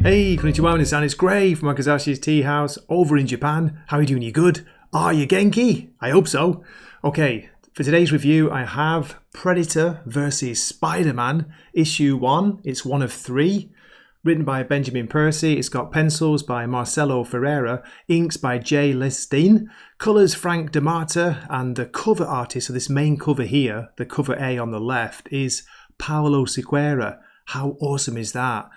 Hey, konnichiwa, minasan, it's Gray from Wakizashi's Teahouse over in Japan. How are you doing? You good? Are you Genki? I hope so. Okay, for today's review, I have Predator vs. Spider-Man, issue 1. It's one of 3. Written by Benjamin Percy. It's got pencils by Marcelo Ferreira, inks by Jay Lestine, colours Frank D'Amata, and the cover artist of this main cover here, the cover A on the left, is Paolo Siqueira. How awesome is that?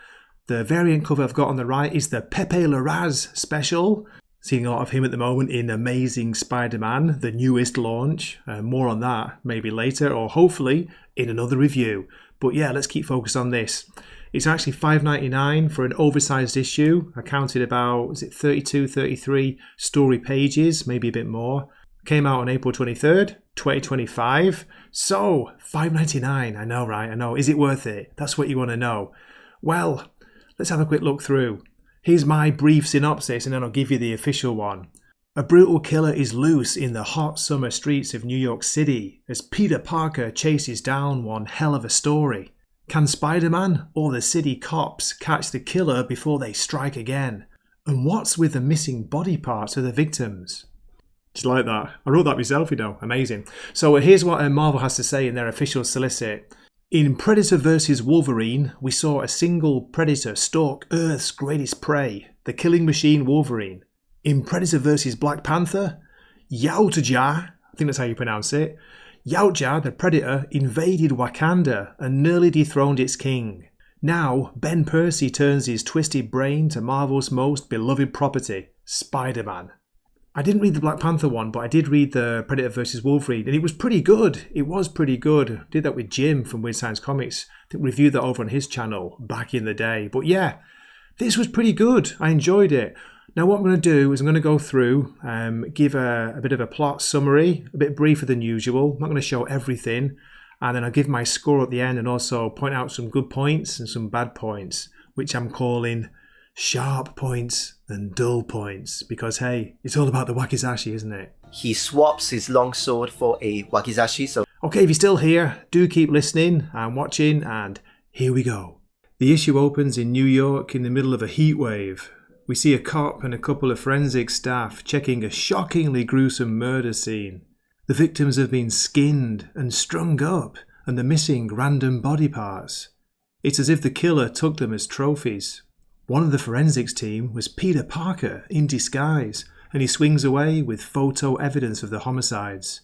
The variant cover I've got on the right is the Pepe Larraz special. Seeing a lot of him at the moment in Amazing Spider-Man, the newest launch. More on that maybe later, or hopefully in another review. But yeah, let's keep focused on this. It's actually $5.99 for an oversized issue. I counted about, 32, 33 story pages, maybe a bit more. Came out on April 23rd, 2025. So, $5.99, I know, right? I know. Is it worth it? That's what you want to know. Well, let's have a quick look through. Here's my brief synopsis and then I'll give you the official one. A brutal killer is loose in the hot summer streets of New York City as Peter Parker chases down one hell of a story. Can Spider-Man or the city cops catch the killer before they strike again? And what's with the missing body parts of the victims? Just like that. I wrote that myself, you know. Amazing. So here's what Marvel has to say in their official solicit. In Predator vs. Wolverine, we saw a single Predator stalk Earth's greatest prey, the killing machine Wolverine. In Predator vs. Black Panther, Yautja, I think that's how you pronounce it, Yautja, the Predator, invaded Wakanda and nearly dethroned its king. Now, Ben Percy turns his twisted brain to Marvel's most beloved property, Spider-Man. I didn't read the Black Panther one, but I did read the Predator vs. Wolverine, and it was pretty good. It was pretty good. I did that with Jim from Weird Science Comics. I think we reviewed that over on his channel back in the day. But yeah, this was pretty good. I enjoyed it. Now what I'm going to do is I'm going to go through, give a bit of a plot summary, a bit briefer than usual. I'm not going to show everything. And then I'll give my score at the end and also point out some good points and some bad points, which I'm calling sharp points and dull points, because hey, it's all about the Wakizashi, isn't it? He swaps his longsword for a Wakizashi, so... Okay, if you're still here, do keep listening and watching, and here we go. The issue opens in New York in the middle of a heat wave. We see a cop and a couple of forensic staff checking a shockingly gruesome murder scene. The victims have been skinned and strung up, and they're missing random body parts. It's as if the killer took them as trophies. One of the forensics team was Peter Parker in disguise, and he swings away with photo evidence of the homicides.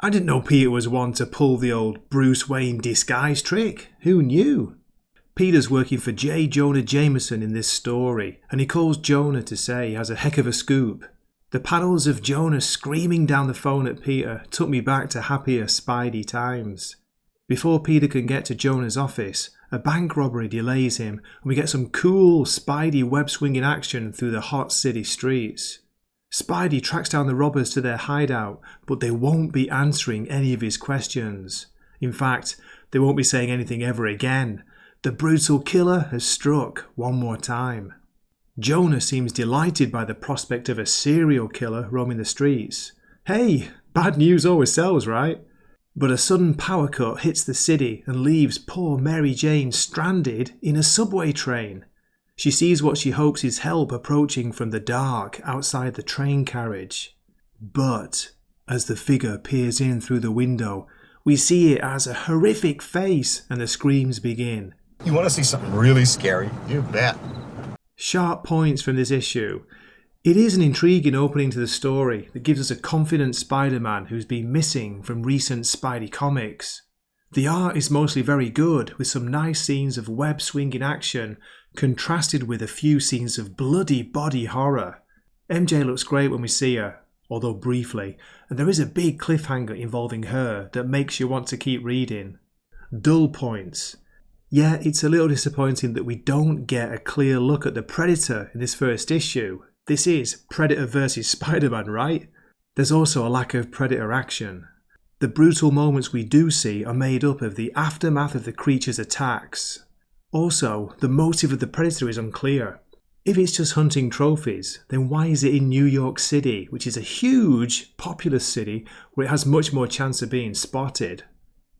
I didn't know Peter was one to pull the old Bruce Wayne disguise trick. Who knew? Peter's working for J. Jonah Jameson in this story, and he calls Jonah to say he has a heck of a scoop. The panels of Jonah screaming down the phone at Peter took me back to happier Spidey times. Before Peter can get to Jonah's office, a bank robbery delays him, and we get some cool Spidey web-swinging action through the hot city streets. Spidey tracks down the robbers to their hideout, but they won't be answering any of his questions. In fact, they won't be saying anything ever again. The brutal killer has struck one more time. Jonah seems delighted by the prospect of a serial killer roaming the streets. Hey, bad news always sells, right? But a sudden power cut hits the city and leaves poor Mary Jane stranded in a subway train. She sees what she hopes is help approaching from the dark outside the train carriage. But as the figure peers in through the window, we see it as a horrific face and the screams begin. You want to see something really scary? You bet. Sharp points from this issue. It is an intriguing opening to the story that gives us a confident Spider-Man who's been missing from recent Spidey comics. The art is mostly very good, with some nice scenes of web-swinging action contrasted with a few scenes of bloody body horror. MJ looks great when we see her, although briefly, and there is a big cliffhanger involving her that makes you want to keep reading. Dull points. Yeah, it's a little disappointing that we don't get a clear look at the Predator in this first issue. This is Predator vs. Spider-Man, right? There's also a lack of Predator action. The brutal moments we do see are made up of the aftermath of the creature's attacks. Also, the motive of the Predator is unclear. If it's just hunting trophies, then why is it in New York City, which is a huge, populous city where it has much more chance of being spotted?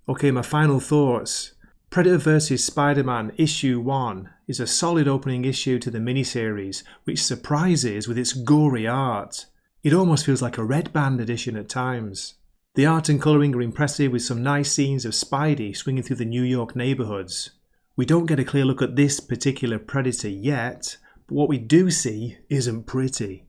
Okay, my final thoughts. Predator vs. Spider-Man Issue 1 is a solid opening issue to the miniseries, which surprises with its gory art. It almost feels like a Red Band edition at times. The art and colouring are impressive with some nice scenes of Spidey swinging through the New York neighbourhoods. We don't get a clear look at this particular Predator yet, but what we do see isn't pretty.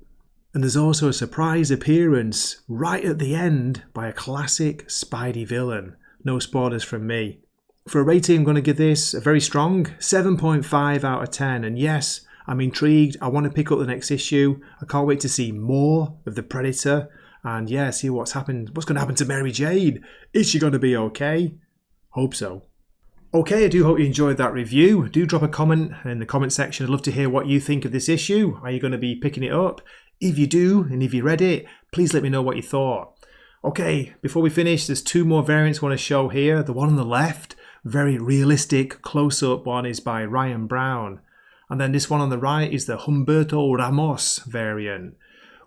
And there's also a surprise appearance right at the end by a classic Spidey villain. No spoilers from me. For a rating, I'm going to give this a very strong 7.5 out of 10. And yes, I'm intrigued. I want to pick up the next issue. I can't wait to see more of the Predator. And yeah, see what's going to happen to Mary Jane. Is she going to be okay? Hope so. Okay, I do hope you enjoyed that review. Do drop a comment in the comment section. I'd love to hear what you think of this issue. Are you going to be picking it up? If you do, and if you read it, please let me know what you thought. Okay, before we finish, there's two more variants I want to show here. The one on the left, very realistic close-up one, is by Ryan Brown. And then this one on the right is the Humberto Ramos variant.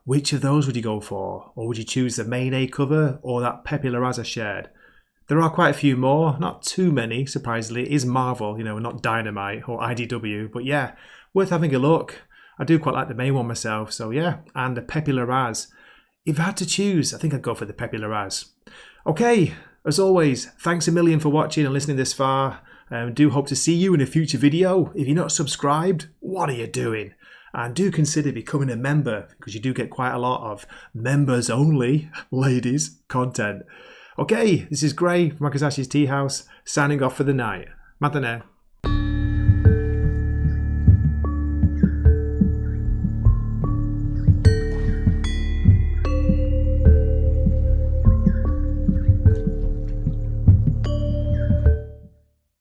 Which of those would you go for? Or would you choose the main A cover or that Pepe Larraza shared? There are quite a few more, not too many, surprisingly. It is Marvel, not Dynamite or IDW. But yeah, worth having a look. I do quite like the main one myself, so yeah. And the Pepe Larraz. If I had to choose, I think I'd go for the Pepe Larraz. Okay, as always, thanks a million for watching and listening this far. Do hope to see you in a future video. If you're not subscribed, what are you doing? And do consider becoming a member, because you do get quite a lot of members only, ladies, content. Okay, this is Gray from Wakizashi's Teahouse, signing off for the night. Matane.